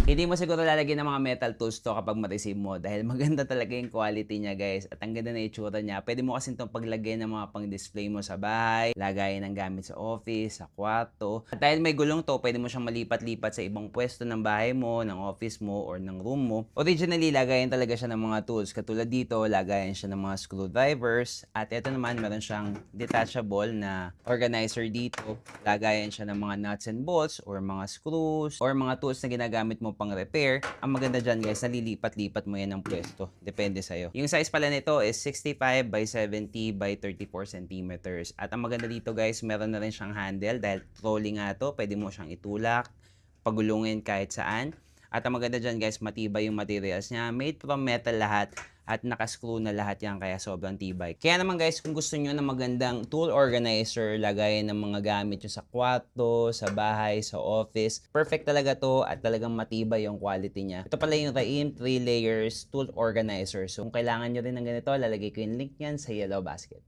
Hindi mo siguro lalagyan ng mga metal tools to kapag ma-receive mo dahil maganda talaga yung quality niya guys at ang ganda na itsura niya. Pwede mo kasi itong paglagay ng mga pang-display mo sa bahay, lagayan ng gamit sa office, sa kwarto. At dahil may gulong to, pwede mo siyang malipat-lipat sa ibang pwesto ng bahay mo, ng office mo, or ng room mo. Originally, lagayan talaga siya ng mga tools. Katulad dito, lagayan siya ng mga screwdrivers. At ito naman, meron siyang detachable na organizer dito. Lagayan siya ng mga nuts and bolts or mga screws or mga tools na ginagamit mo pang repair. Ang maganda dyan guys, nalilipat-lipat mo yan ng pwesto. Depende sa'yo. Yung size pala nito is 65 by 70 by 34 centimeters. At ang maganda dito guys, meron na rin siyang handle dahil trolley nga to. Pwede mo siyang itulak, pagulungin kahit saan. At ang maganda dyan guys, matibay yung materials niya. Made from metal lahat at nakascrew na lahat yan kaya sobrang tibay. Kaya naman guys, kung gusto nyo ng magandang tool organizer, lagayan ng mga gamit nyo sa kwarto, sa bahay, sa office, perfect talaga to at talagang matibay yung quality niya. Ito pala yung Raim 3 layers tool organizer. So kung kailangan nyo rin ng ganito, lalagay ko yung link yan sa yellow basket.